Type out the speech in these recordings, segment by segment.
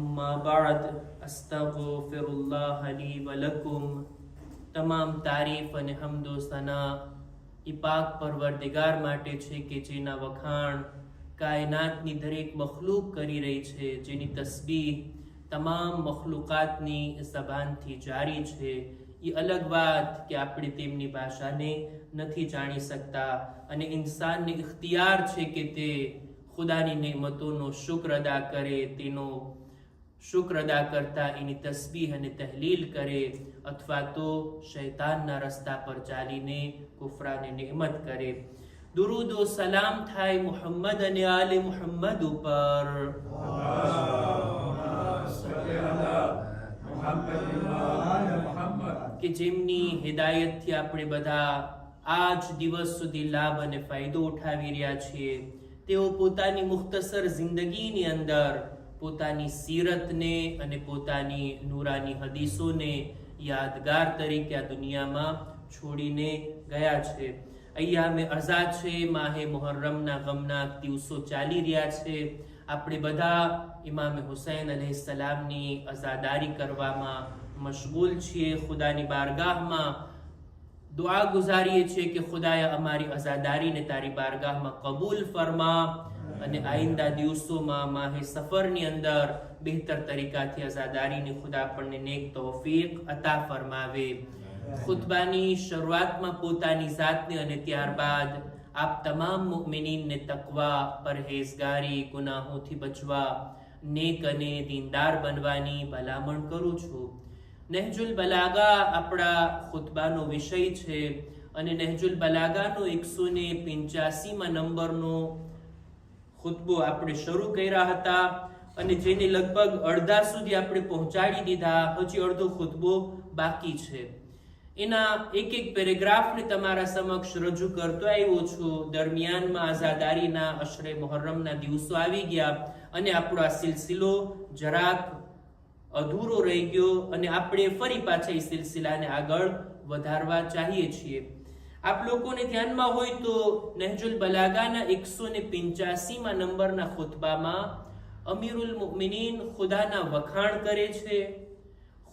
अम्मा बाद अस्तगफिरुल्लाह ली व लकुम। તમામ તારીફ અને હમદો સના ઈ પાક પરવરદિગાર માટે છે કે જેના વખાણ કાયનાતની દરેક મખલૂક કરી રહી છે, જેની તસ્બીહ તમામ મખલૂકાતની ઝબાનથી જારી છે। એ અલગ વાત કે આપણે તેમની ભાષાને નથી જાણી શકતા અને ઇન્સાનને ઇખ્તિયાર છે કે તે ખુદાની નેમતોનો શુક્ર અદા કરે, તેનો શુક્ર અદા કરતા એની તસ્બીહ અને તહલીલ કરે, અથવા તો શૈતાનના રસ્તા પર ચાલીને કુફરાને નેમત કરે। દુરૂદ ઓ સલામ થાય મુહમ્મદ અને આલે મુહમ્મદ ઉપર, કે જેમની હિદાયતથી આપણે બધા આજ દિવસ સુધી લાભ અને ફાયદો ઉઠાવી રહ્યા છીએ। તેઓ પોતાની મુખ્તસર જિંદગીની અંદર પોતાની સીરતને અને પોતાની નૂરાની હદીસોને યાદગાર તરીકે આ દુનિયામાં છોડીને ગયા છે। અય્યામે અઝા છે, માહે મુહર્રમના ગમનાક દિવસો ચાલી રહ્યા છે। આપણે બધા ઇમામે હુસૈન અલૈહિસ્સલામની અઝાદારી કરવામાં મશગુલ છીએ। ખુદાની બારગાહમાં દુઆ ગુજારીએ છીએ કે ખુદાયા અમારી અઝાદારીને તારી બારગાહમાં કબૂલ ફરમા અને આઈંદા દિવસોમાં માહે સફરની અંદર બહેતર તરીકાથી અઝાદારીની ખુદા આપણને નેક તૌફીક અતા ફરમાવે। ખુતબાની શરૂઆતમાં પોતાની જાતને અને ત્યારબાદ આપ તમામ મુમિનીનને તકવા, પરહેઝગારી, ગુનાહોથી બચવા, નેક અને દીનદાર બનવાની ભલામણ કરું છું। નહજુલ બલાગા આપણા ખુતબાનો વિષય છે અને નહજુલ બલાગાનો 185માં નંબરનો ખુતબો આપણે શરૂ કર્યા હતા અને જેને લગભગ અડધા સુધી આપણે પહોંચાડી દીધા। હજી અડધો ખુતબો બાકી છે। એના એક એક પેરેગ્રાફને તમારા સમક્ષ રજૂ કરતો આવ્યો છું। દરમિયાનમાં આઝાદારીના અશરે મુહર્રમના દિવસો આવી ગયા અને આપણો આ સિલસિલો જરાક અધૂરો રહી ગયો અને આપણે ફરી પાછા એ સિલસિલાને આગળ વધારવા ચાહીએ છીએ। આપ લોકોને ધ્યાનમાં હોય તો નહજુલ બલાગાના 185માં નંબરના ખુતબામાં અમીરુલ મુમિનીન ખુદાના વખાણ કરે છે,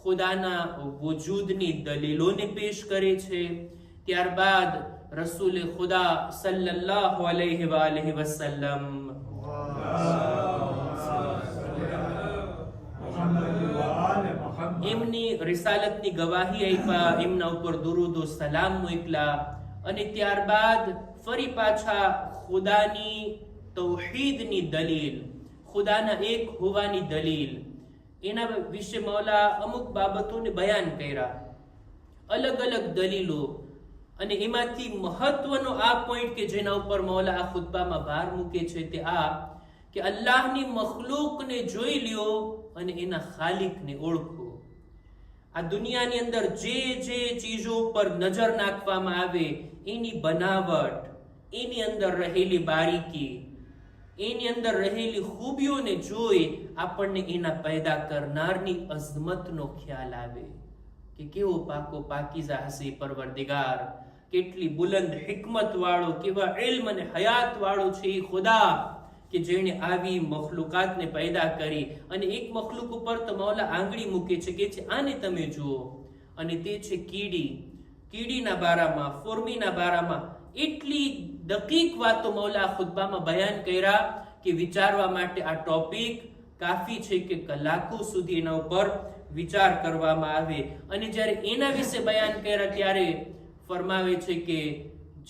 ખુદાના વજૂદની દલીલોને પેશ કરે છે। ત્યારબાદ રસૂલ ખુદા સલ્લલ્લાહુ અલૈહિ વસલ્લમ એમની રિસાલતની ગવાહી આપ્યા, એમના ઉપર દુરૂદ ઓ સલામ મોકલા અને ત્યારબાદ ફરી પાછા ખુદાની તૌહીદની દલીલ, ખુદાના એક હોવાની દલીલ, એના વિશે મૌલા અમુક બાબતોને બયાન કર્યા, અલગ અલગ દલીલો। અને એમાંથી મહત્વનો આ પોઈન્ટ કે જેના ઉપર મૌલા આ ખુતબામાં ભાર મૂકે છે તે આ કે અલ્લાહની મખલૂકને જોઈ લ્યો અને એના ખાલિકને ઓળખો। આ દુનિયાની અંદર જે જે ચીજો ઉપર નજર નાખવામાં આવે એની બનાવટ, એની અંદર રહેલી બારીકી, એની અંદર રહેલી ખૂબીઓને જોઈ આપણને એના પેદા કરનારની અઝમતનો ખ્યાલ આવે કે કેવો પાકો પાકીઝા હશે પરવરદિગાર, કેટલી બુલંદ હિકમત વાળો, કેવા ઇલ્મ અને હયાત વાળો છે એ ખુદા કે જેણે આવી મખલુકાતને પેદા કરી। અને એક મખલુક ઉપર તો મૌલા આંગળી મૂકે છે કે છે આને તમે જુઓ, અને તે છે કીડી। કીડીના બારામાં, ફોર્મીના બારામાં એટલી દકીક વાતો મૌલા ખુતબામાં બયાન કર્યા કે વિચારવા માટે આ ટોપિક કાફી છે કે કલાકો સુધી એના ઉપર વિચાર કરવામાં આવે। અને જ્યારે એના વિશે બયાન કર્યા ત્યારે ફરમાવે છે કે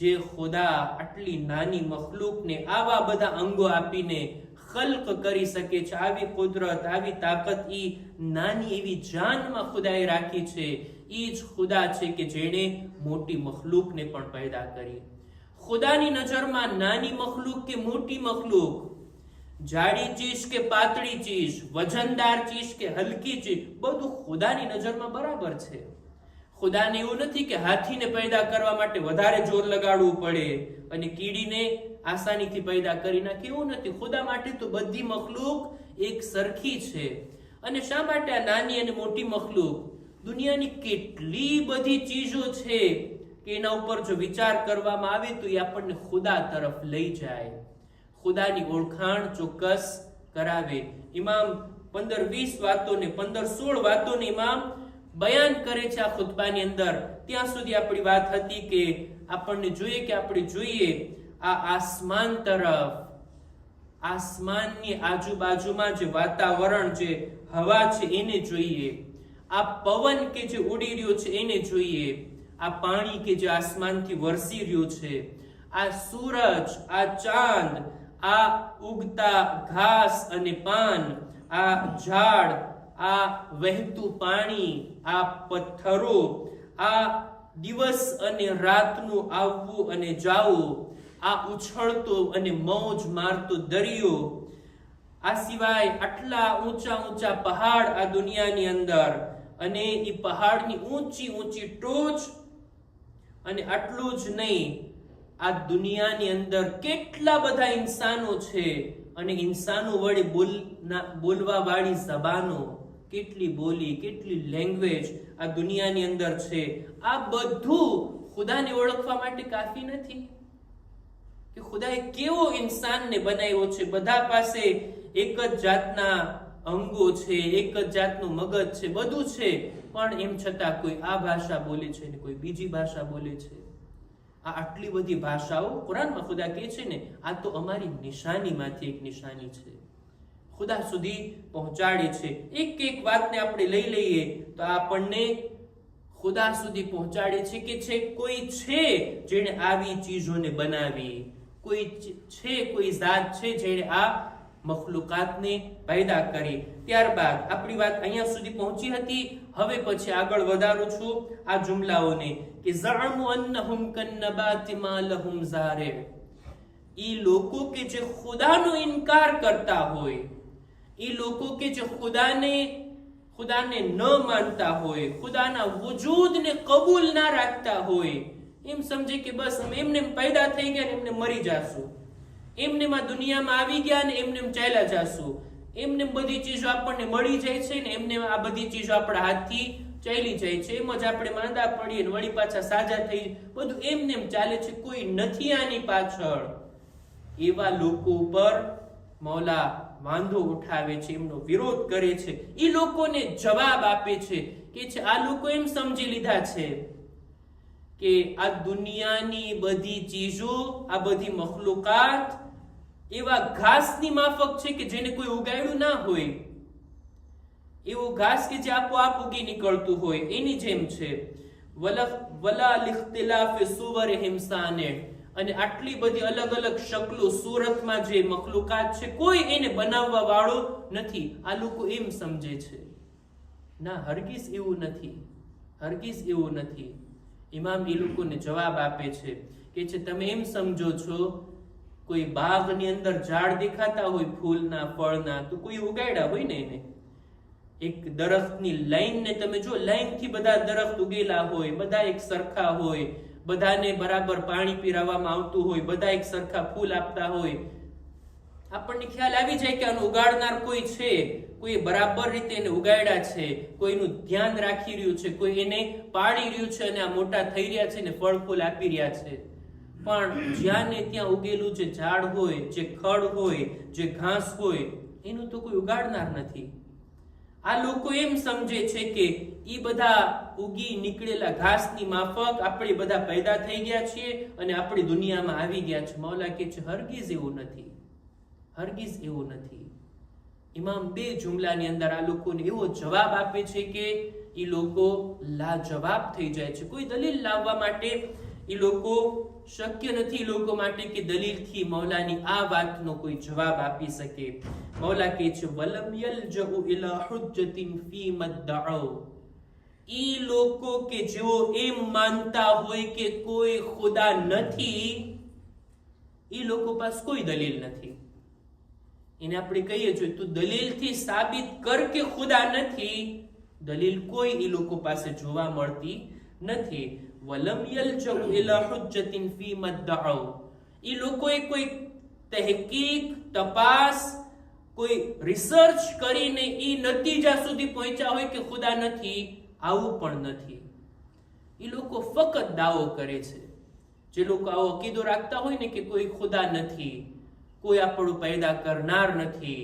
જે ખુદા આટલી નાની મખલૂકને આવા બધા અંગો આપીને ખલ્ક કરી શકે છે, આવી કુદરત, આવી તાકાત ઈ નાની એવી જાનમાં ખુદાએ રાખી છે, ઈ જ ખુદા છે કે જેણે મોટી મખલૂકને પણ પેદા કરી। ખુદાની નજરમાં નાની મખલૂક કે મોટી મખલૂક, જાડી ચીજ કે પાતળી ચીજ, વજનદાર ચીજ કે હલકી ચીજ, બધું ખુદાની નજરમાં બરાબર છે। ખુદાને એવું નથી કે હાથીને પેદા કરવા માટે વધારે જોર લગાડવું પડે અને કીડીને આસાનીથી પેદા કરી નાખે, એવું નથી। ખુદા માટે તો બધી મખલૂક એક સરખી છે। અને શા માટે આ નાની અને મોટી મખલૂક? દુનિયાની કેટલી બધી ચીજો છે કે એના ઉપર જો વિચાર કરવામાં આવે તો એ આપણને ખુદા તરફ લઈ જાય, ખુદાની ઓળખાણ ચોક્કસ કરાવે। ઇમામ 15-20 વાતોને 15-16 વાતોને ઇમામ બયાન કરે છે આ ખુતબાની અંદર. ત્યાં સુધી આપણી વાત હતી કે આપણે જોઈએ આ આસમાન તરફ, આસમાનની આજુબાજુમાં જે વાતાવરણ, જે હવા છે એને જોઈએ, આ પવન કે જે ઉડી રહ્યો છે એને જોઈએ, આ પાણી કે જે આસમાનથી વરસી રહ્યું છે, આ સૂરજ, આ ચાંદ, આ ઉગતા ઘાસ અને પાન, આ ઝાડ, આ વહેતું પાણી, આ પથ્થરો, આ દિવસ અને રાતનું આવવું અને જાવું, આ ઉછળતો અને મોજ મારતો દરિયો, આ સિવાય આટલા ઊંચા ઊંચા પહાડ આ દુનિયાની અંદર, અને એ પહાડની ઊંચી ઊંચી ટોચ, અને આટલું જ નહીં, આ દુનિયાની અંદર કેટલા બધા ઇન્સાનો છે, અને ઇન્સાનો વડે બોલવા વાળી ઝબાનો, કેટલી બોલી, કેટલી લેંગ્વેજ આ દુનિયાની અંદર છે. આ બધું ખુદાને ઓળખવા માટે કાફી નથી કે ખુદાએ કેવો ઇન્સાનને બનાવ્યો છે. બધા પાસે એક જ જાતના અંગો છે, એક જ જાતનું મગજ છે, બધું છે, પણ એમ છતાં કોઈ આ ભાષા બોલે છે ને કોઈ બીજી ભાષા બોલે છે. આ આટલી બધી ભાષાઓ કુરાનમાં ખુદા કહે છે ને, આ તો અમારી નિશાનીમાંથી એક નિશાની છે, ખુદા સુધી પહોંચાડે છે. એક એક વાતને આપણે લઈ લઈએ તો આપણને ખુદા સુધી પહોંચાડે છે કે કોઈ છે જેણે આવી ચીજોને બનાવી, કોઈ ઝાત છે જેણે આ મખલુકાતને પેદા કરી. ત્યારબાદ આપણી વાત અહીંયા સુધી પહોંચી હતી. હવે પછી આગળ વધારું છું આ જુમલાઓને કે ઝઅમુ અન્નહુમ કન્નબાતિ મા લહુમ ઝારિዕ. ઈ લોકો કે જે ખુદાનો ઇનકાર કરતા હોય, ઈ લોકો કે જે ખુદાને ન માનતા હોય, ખુદાના વજૂદને કબૂલ ના રાખતા હોય, એમ સમજે કે બસ અમે એમને પેદા થઈ ગયા ને એમને મરી જાશું, એમને દુનિયામાં આવી ગયા ને એમને ચાલ્યા જાશું, એમને બધી ચીજો આપણને મળી જાય છે ને એમને આ બધી ચીજો આપણા હાથથી ચાલી જાય છે, એમ જ આપણે માંદા પડીએ ને વળી પાછા સાજા થઈ, બધું એમને ચાલે છે, કોઈ નથી આની પાછળ. એવા લોકો ઉપર મૌલા વાંધો ઉઠાવે છે, એમનો વિરોધ કરે છે. એ લોકોને જવાબ આપે છે કે આ લોકો એમ સમજી લીધા છે કે આ દુનિયાની બધી ચીજો, આ બધી મખલુકાત એવા ઘાસની માફક છે કે જેને કોઈ ઉગાડ્યું ના હોય, એવું ઘાસ કે જે આપોઆપ ઉગી નીકળતું હોય એની જેમ છે. વલા લિખ્તિલાફિ સુવરિહિમ સાનિዕ. અને આટલી બધી અલગ અલગ શકલો સુરતમાં જે મખલુકાત છે કોઈ એને બનાવવા વાળો નથી, આ લોકો એમ સમજે છે. ના, હરગીઝ એવું નથી, હરગીઝ એવું નથી. ઇમામ એ લોકોને જવાબ આપે છે કે તમે એમ સમજો છો કોઈ બાગની અંદર ઝાડ દેખાતા હોય ફૂલના, ફળના, તો કોઈ ઉગાડ્યા હોય ને એને. એક દરખ્તની લાઈનને તમે જો, લાઈનથી બધા દરખ્ત ઉગેલા હોય, બધા એક સરખા હોય, બધાને બરાબર પાણી પીરાવવામાં આવતું હોય, બધા એક સરખા ફૂલ આપતા હોય, આપણને ખ્યાલ આવી જાય કે આનું ઉગાડનાર કોઈ છે, કોઈ બરાબર રીતે એને ઉગાડ્યા છે, કોઈનું ધ્યાન રાખી રહ્યું છે, કોઈ એને પાડી રહ્યું છે અને આ મોટા થઈ રહ્યા છે ને ફળ ફૂલ આપી રહ્યા છે. પણ જ્યાં ને ત્યાં ઉગેલું જે ઝાડ હોય, જે ખડ હોય, જે ઘાસ હોય, એનું તો કોઈ ઉગાડનાર નથી. આ લોકો એમ સમજે છે કે ઈ બધા ઉગી નીકળેલા ઘાસની માફક આપણે બધા પેદા થઈ ગયા છીએ અને આપણી દુનિયામાં આવી ગયા છે. મૌલા કહે છે હરગીઝ એવું નથી, હરગીઝ એવું નથી. ઇમામ બે જુમલાની અંદર આ લોકોને એવો જવાબ આપે છે કે ઈ લોકો લાજવાબ થઈ જાય છે. કોઈ દલીલ લાવવા માટે ઈ લોકો શક્ય નથી, લોકો માટે કે દલીલથી મૌલાની આ વાતનો કોઈ જવાબ આપી શકે. મૌલા કહે છે વલમ યલજઉ ઇલા હુજ્જતિન ફી મદ્દઉ. ઈ લોકો કે જેઓ એમ માનતા હોય કે કોઈ ખુદા નથી, ઈ લોકો પાસે કોઈ દલીલ નથી. એને આપણે કહીએ જોઈએ તું દલીલથી સાબિત કર કે ખુદા નથી, દલીલ કોઈ ઈ લોકો પાસે જોવા મળતી નથી. વલમ યલજઉ ઇલા હુજ્જતિન ફી મદ્દઉ. ઈ લોકોએ કોઈ તહકીક, તપાસ, કોઈ રિસર્ચ કરીને ઈ નતીજા સુધી પહોંચ્યા હોય કે ખુદા નથી, આવું પણ નથી. ઈ લોકો ફક્ત દાવો કરે છે. જે લોકો આવો અકીદો રાખતા હોય ને કે કોઈ ખુદા નથી, કોઈ આપણું પેદા કરનાર નથી,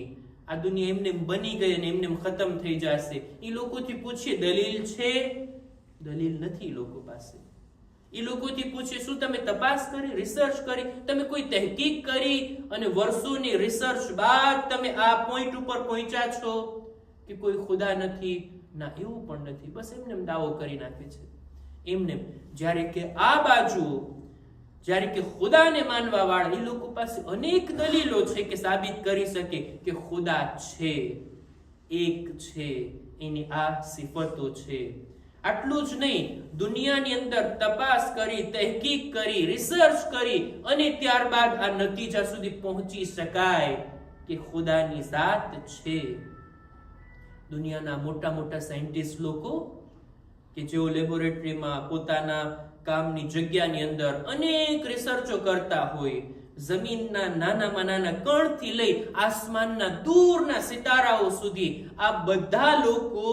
આ દુનિયા એમને બની ગઈ અને એમને ખતમ થઈ જશે. એ લોકોથી પૂછીએ દલીલ છે? દલીલ નથી લોકો પાસે. એ લોકોથી પૂછીએ શું તમે તપાસ કરી, રિસર્ચ કરી, તમે કોઈ તહેકીક કરી અને વર્ષોની રિસર્ચ બાદ તમે આ પોઈન્ટ ઉપર પહોંચ્યા છો કે કોઈ ખુદા નથી? ના, એવું પણ નથી. બસ એમને દાવો કરી નાખે છે. એમને જ્યારે કે આ બાજુ જ્યારે કે ખુદાને માનવા વાળા એ લોકો પાસે અનેક દલીલો છે કે સાબિત કરી શકે કે ખુદા છે, એક છે, એની આ સિફતો છે. આટલું જ નહીં, દુનિયાની અંદર તપાસ કરી, તહેકીક કરી, રિસર્ચ કરી અને ત્યારબાદ આ નતીજા સુધી પહોંચી શકાય કે ખુદાની ઝાત છે. દુનિયાના મોટા મોટા સાયન્ટિસ્ટ લોકો કે જેઓ લેબોરેટરીમાં પોતાના કામની જગ્યાની અંદર અનેક રિસર્ચો કરતા હોય, જમીનના નાનામાં નાના કણથી લઈ આસમાનના દૂરના સિતારાઓ સુધી, આ બધા લોકો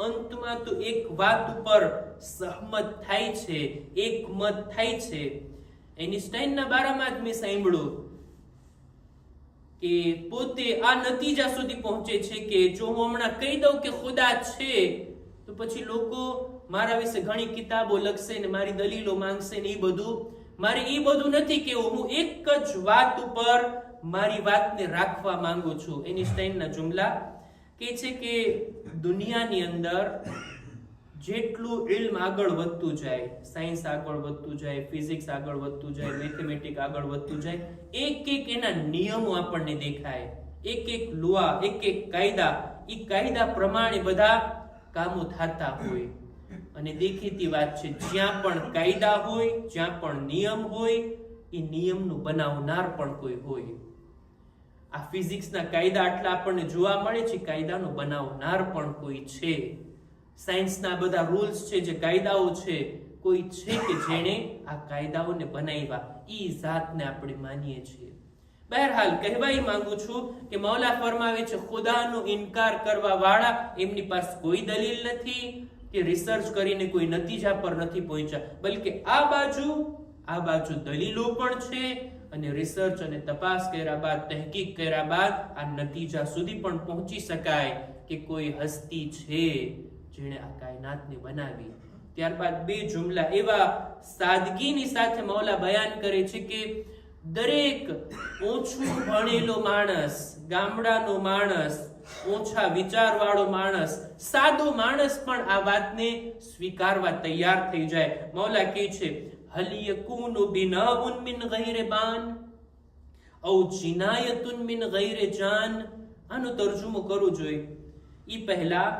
અંતમાં તો એક વાત ઉપર સહમત થાય છે, એકમત થાય છે. આઇન્સ્ટાઈનના બારામાં જ મેં સાંભળ્યું કે પોતે આ નતીજા સુધી પહોંચે છે કે જો હું હમણાં કહી દઉં કે ખુદા છે તો પછી લોકો મારા વિશે ઘણી કિતાબો લખશે ને મારી દલીલો માંગશે ને એ બધું. મારે એ બધું નથી કેવું. હું એક જ વાત ઉપર મારી વાતને રાખવા માંગુ છું. આઇન્સ્ટાઈનના જુમલા કે છે કે દુનિયાની અંદર જેટલું ઇલ્મ આગળ વધતું જાય, સાયન્સ આગળ વધતું જાય, ફિઝિક્સ આગળ વધતું જાય, મેથેમેટિક આગળ વધતું જાય, એક એક એના નિયમો આપણને દેખાય, એક એક લુઆ, એક એક કાયદા, એ કાયદા પ્રમાણે બધા કામો થતા હોય. અને દેખીતી વાત છે, જ્યાં પણ કાયદા હોય, જ્યાં પણ નિયમ હોય, એ નિયમનું બનાવનાર પણ કોઈ હોય. આ ફિઝિક્સના કાયદા આટલા આપણને જોવા મળે છે, કાયદાનો બનાવનાર પણ કોઈ છે. સાયન્સના બધા રૂલ્સ છે, જે કાયદાઓ છે, કોઈ છે કે જેણે આ કાયદાઓને બનાવ્યા. ઈ જાતને આપણે માનીએ છીએ. બહરહાલ કહેવાય માંગુ છું કે મૌલા ફરમાવે છે ખુદાનો ઇનકાર કરવા વાળા એમની પાસે કોઈ દલીલ નથી કે રિસર્ચ કરીને કોઈ નતીજા પર નથી પહોંચ્યા, બલકે આ બાજુ દલીલો પણ છે અને રિસર્ચ અને તપાસ કર્યા બાદ, તહેકીક કર્યા બાદ આ નતીજા સુધી પણ પહોંચી શકાય કે કોઈ હસ્તી છે જેણે આ કાયનાતને બનાવી. ત્યારબાદ બે જુમલા એવા સાદગીની સાથે મૌલા બયાન કરે છે કે દરેક ઓછું ભણેલો માણસ, ગામડાનો માણસ, ઓછા વિચારવાળો માણસ, સાદો માણસ પણ આ વાતને સ્વીકારવા તૈયાર થઈ જાય. મૌલા કહે છે હલ યકૂનુ બિનાઉન મિન ગૈર બાન ઔ જિનાયતુન મિન ગૈર જાન. આનો તર્જુમો કરવો જોઈએ. ઈ પહેલા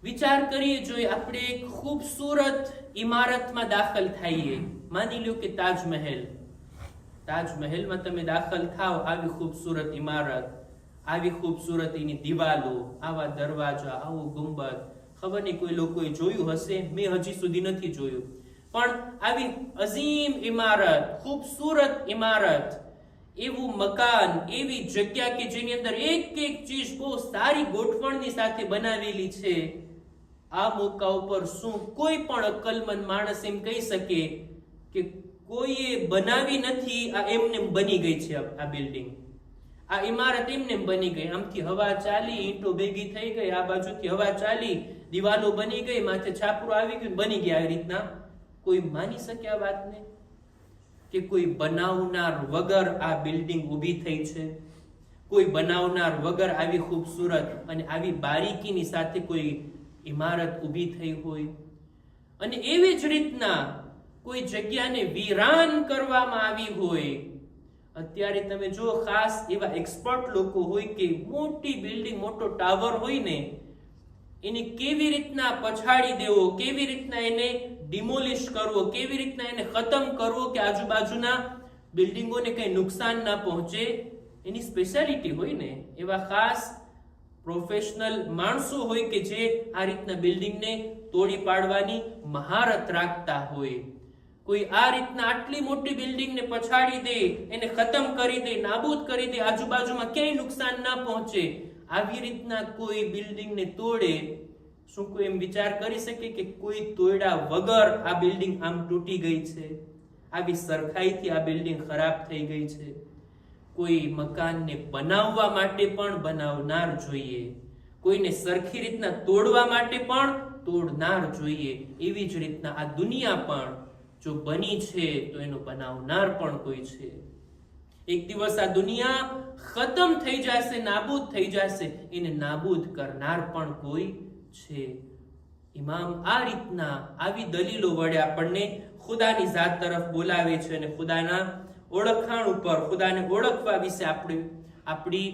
વિચાર કરીએ જોઈએ. આપણે એક ખૂબસૂરત ઇમારતમાં દાખલ થઈએ. માની લો કે તાજમહેલમાં તમે દાખલ થાવ. આવી ખૂબસૂરત ઇમારત, આવી ખૂબસૂરત એની દિવાલો, આવા દરવાજા, આવો ગુંબદ. ખબર નહીં કોઈ લોકોએ જોયું હશે, મેં હજી સુધી નથી જોયું. પણ આવી અઝીમ ઇમારત, ખૂબસૂરત ઇમારત, એવું મકાન, એવી જગ્યા કે જેની અંદર એક એક ચીજ બહુ સારી ગોઠવણની સાથે બનાવેલી છે. આ મોકા ઉપર શું કોઈ પણ અક્કલમંદ માણસ એમ કહી શકે કે કોઈએ બનાવી નથી, આ એમને બની ગઈ છે? આ બિલ્ડિંગ, આ ઇમારત એમને બની ગઈ. આમથી હવા ચાલી, ઈંટો ભેગી થઈ ગઈ, આ બાજુથી હવા ચાલી, દિવાલો બની ગઈ, માથે છાપરું આવી ગયું, બની ગયા. આવી રીતના કોઈ માની શકે આ વાતને કે કોઈ બનાવનાર વગર આ બિલ્ડિંગ ઊભી થઈ છે? કોઈ બનાવનાર વગર આવી ખૂબસૂરત અને આવી બારીકીની સાથે કોઈ ઇમારત ઊભી થઈ હોય? અને એવી જ રીતના કોઈ જગ્યાને વીરાન કરવામાં આવી હોય. અત્યારે તમે જો ખાસ એવા એક્સપર્ટ લોકો હોય કે મોટી બિલ્ડિંગ, મોટો ટાવર હોય ને, એને કેવી રીતના પછાડી દેવો, કેવી રીતના એને ડિમોલિશ કરવો, કેવી રીતના એને ખતમ કરવો કે આજુબાજુના બિલ્ડિંગોને કઈ નુકસાન ના પહોંચે, એની સ્પેશિયાલિટી હોય ને. એવા ખાસ પ્રોફેશનલ માણસો હોય કે જે આ રીતના બિલ્ડિંગને તોડી પાડવાની મહારત રાખતા હોય. કોઈ આ રીતના આટલી મોટી બિલ્ડિંગને પછાડી દે, એને ખતમ કરી દે, નાબૂદ કરી દે, આજુબાજુમાં ક્યાંય નુકસાન ના પહોંચે, આવી રીતના કોઈ બિલ્ડિંગને તોડે, શું કોઈ એમ વિચાર કરી શકે કે કોઈ તોડ્યા વગર આ બિલ્ડિંગ આમ તૂટી ગઈ છે, આવી સરખાઈથી આ બિલ્ડિંગ ખરાબ થઈ ગઈ છે? કોઈ મકાનને બનાવવા માટે પણ બનાવનાર જોઈએ, કોઈને સરખી રીતના તોડવા માટે પણ તોડનાર જોઈએ. એવી જ રીતના આ દુનિયા પણ જો બની છે તો એનો બનાવનાર પણ કોઈ છે. એક દિવસ આ દુનિયા ખતમ થઈ જશે, નાબૂદ થઈ જશે, એને નાબૂદ કરનાર પણ કોઈ છે. ઇમામ આ રીતના આવી દલીલો વડે આપણને ખુદાની ઝાત તરફ બોલાવે છે અને ખુદાના ઓળખાણ ઉપર, ખુદાને ઓળખવા વિશે આપણી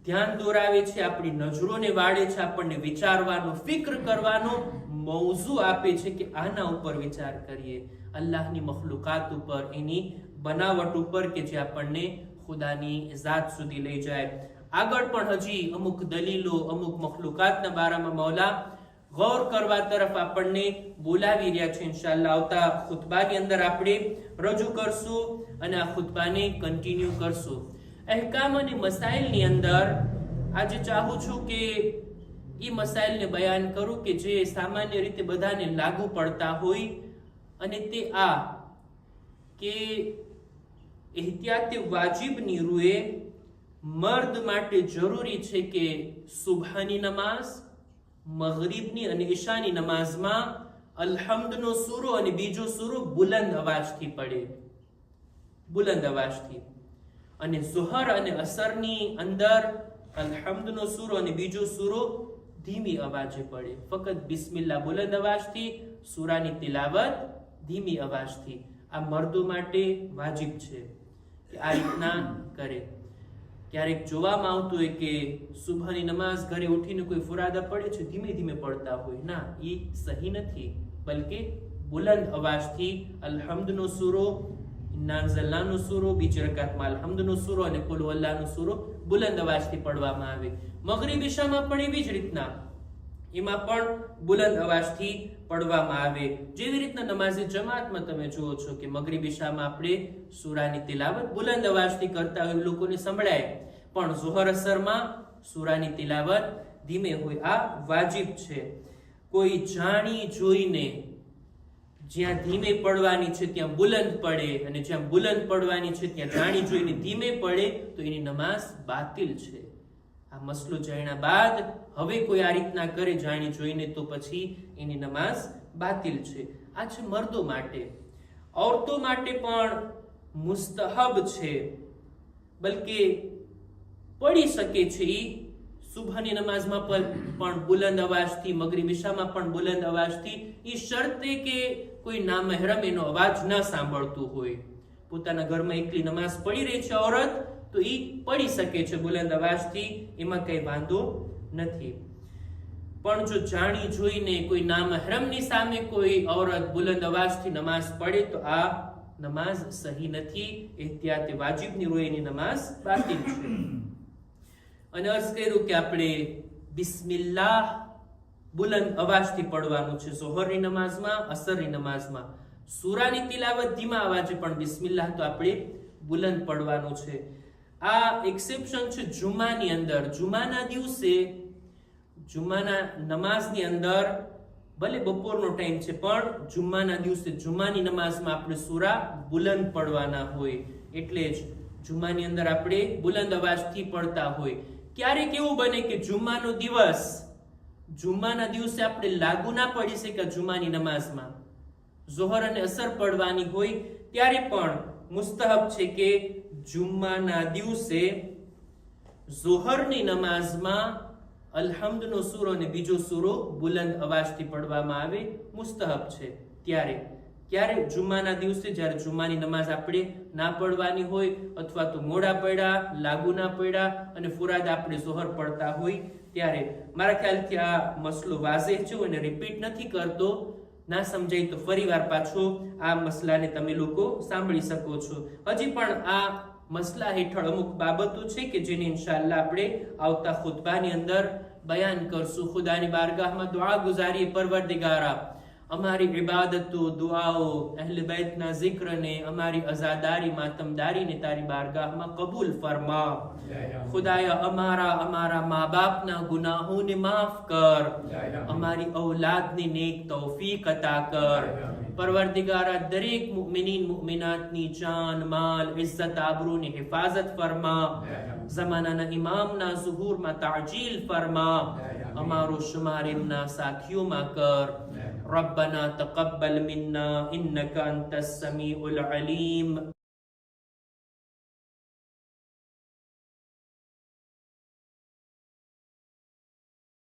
ધ્યાન દોરાવે છે, આપણી નજરોને વાળે છે, આપણને વિચારવાનો, ફિક્ર કરવાનો મૌઝુ આપે છે કે આના ઉપર વિચાર કરીએ, અલ્લાહની મખલુકાત ઉપર, એની બનાવટ ઉપર કે જે આપણને ખુદાની ઝાત સુધી લઈ જાય. આગળ પણ હજી અમુક દલીલો, અમુક મખલુકાતના બારામાં મૌલા ગૌર કરવા તરફ આપણને બોલાવી રહ્યા છે. ઇન્શાઅલ્લાહ આવતા ખુતબાની અંદર આપણે રજૂ કરશું અને આ ખુતબાને કન્ટિન્યુ કરશું. અહેકામ અને મસાઇલની અંદર આજે ચાહું છું કે એ મસાઇલને બયાન કરું કે જે સામાન્ય રીતે બધાને લાગુ પડતા હોય, અને તે આ કે એહતિયાત વાજિબની રૂએ મર્દ માટે જરૂરી છે કે સુબહની નમાઝ, મગરિબની અને ઈશાની નમાઝમાં અલ્હમ્દનો સૂરો અને બીજો સૂરો બુલંદ અવાજથી પડે, બુલંદ અવાજથી, અને ઝુહર અને અસરની અંદર અલ્હમ્દનો સૂરો અને બીજો સૂરો ધીમી અવાજે પડે. ફક્ત બિસ્મિલ્લાહ બુલંદ અવાજથી, સૂરાની તિલાવત ધીમી અવાજથી. આ મર્દો માટે વાજિબ છે કે આ રીતના કરે. ક્યારેક જોવામાં આવતું હોય કે સુબહની નમાઝ ઘરે ઉઠીને કોઈ ફુરાદા પડે છે, ધીમે ધીમે પડતા હોય. ના, એ સહી નથી, બલકે બુલંદ અવાજથી અલ્હમ્દનો સૂરો, ઇન્ના અંઝલનાનો સૂરો, બીજી રકાતમાં અલ્હમ્દનો સૂરો અને કુલ હુવલ્લાહનો સૂરો બુલંદ અવાજથી પડવામાં આવે. મગરિબ ઈશામાં પણ એવી જ રીતના, એમાં પણ બુલંદ અવાજથી પડવામાં આવે. જેવી રીતના નમાઝે જમાતમાં તમે જુઓ છો કે મગરિબ ઈશામાં આપણે સૂરાની તિલાવત બુલંદ અવાજથી કરતા હોય, લોકોને સંભળાય, પણ ઝુહર અસરમાં સૂરાની તિલાવત ધીમે હોય. આ વાજિબ છે. કોઈ જાણી જોઈને જ્યાં ધીમે પડવાની છે ત્યાં બુલંદ પડે, અને જ્યાં બુલંદ પડવાની છે ત્યાં જાણી જોઈને ધીમે પડે તો એની નમાઝ બાતિલ છે. આ મસલો જાણ્યા બાદ હવે કોઈ આ રીતના કરે જાણી જોઈને તો પછી એની નમાઝ બાતિલ છે. આ છે મર્દો માટે. औरतों માટે પણ મુસ્તહબ છે, બલકે પડી શકે છે ઈ સુબહની નમાઝમાં પણ બુલંદ અવાજથી, મગરિબ ઈશામાં પણ બુલંદ અવાજથી, ઈ શરતે કે કોઈ નામહેરમ એનો અવાજ ન સાંભળતું હોય. પોતાના ઘરમાં એકલી નમાઝ પડી રહી છે औरत, તો ઈ પડી શકે છે બુલંદ અવાજથી, એમાં કઈ વાંધો નથી. પણ જો જાણી જોઈને કોઈ નામહેરમની સામે કોઈ औरत બુલંદ અવાજથી નમાઝ પડે તો આ નમાઝ સહી નથી. એહતિયાત વાજિબની રૂએ એની નમાઝ બાતિલ છે. અને અર્ઝ કર્યું કે આપણે બિસ્મિલ્લાહ બુલંદ અવાજથી પડવાનું છે ઝોહરની નમાઝમાં, અસરની નમાઝમાં. સૂરાની તિલાવત ધીમા અવાજે, પણ બિસ્મિલ્લાહ તો આપણે બુલંદ પડવાનું છે. આ એક્સેપ્શન છે જુમાની અંદર. જુમાના દિવસે, જુમાના નમાઝની અંદર, ભલે બપોરનો ટાઈમ છે, પણ જુમ્માના દિવસે જુમ્માની નમાઝમાં આપણે સૂરા બુલંદ પડવાના હોય. એટલે જ જુમ્માની અંદર આપણે બુલંદ અવાજથી પડતા હોય. ક્યારેક એવું બને કે જુમ્માનો દિવસ, જુમ્માના દિવસે આપણે લાગુ ના પડી શકે જુમ્માની નમાઝમાં, ઝોહર અને અસર પડવાની હોય, ત્યારે પણ મુસ્તહબ છે કે જુમ્માના દિવસે ઝોહરની નમાઝમાં અલ્હમ્દનો સૂરો અને બીજો સૂરો બુલંદ અવાજથી પડવામાં આવે, મુસ્તહબ છે. ત્યારે જુમ્માના દિવસે જ્યારે જુમ્માની નમાઝ આપણે ના પડવાની હોય, અથવા તો મોડા પડ્યા, લાગુ ના પડ્યા અને ફુરાદ આપણે ઝોહર પડતા હોય ત્યારે. મારા ખ્યાલથી આ મસલો વાઝેહ છે, અને રિપીટ નથી કરતો. ના સમજાય તો ફરીવાર પાછો આ મસલાને તમે લોકો સાંભળી શકો છો. હજી પણ આ મસલા હેઠળ અમુક બાબતો છે કે જેને ઇન્શાઅલ્લાહ આપણે આવતા ખુતબાની અંદર બયાન કરશું. ખુદાની બારગાહમાં દુઆ ગુજારીએ, પરવરદિગારા અમારી ઇબાદતો, દુઆઓ, અહલે બૈતના જિક્રને, અમારી અઝાદારી, માતમદારીને તારી બારગાહમાં કબૂલ ફરમા. ખુદાયા અમારા મા બાપના ગુનાહોને માફ કર. અમારી ઔલાદને નેક તૌફીક અતા કર. પરવરદિગારા દરેક મુમિનીન મુમિનાતની જાન, માલ, ઇઝ્ઝત, આબરૂની હિફાજત ફરમા. ઝમાનાના ઇમામના ઝુહૂરમાં તાજીલ ફરમા. અમારો શુમાર એમના સાથીઓમાં કર. ربنا تقبل منا إنك أنت السميع العليم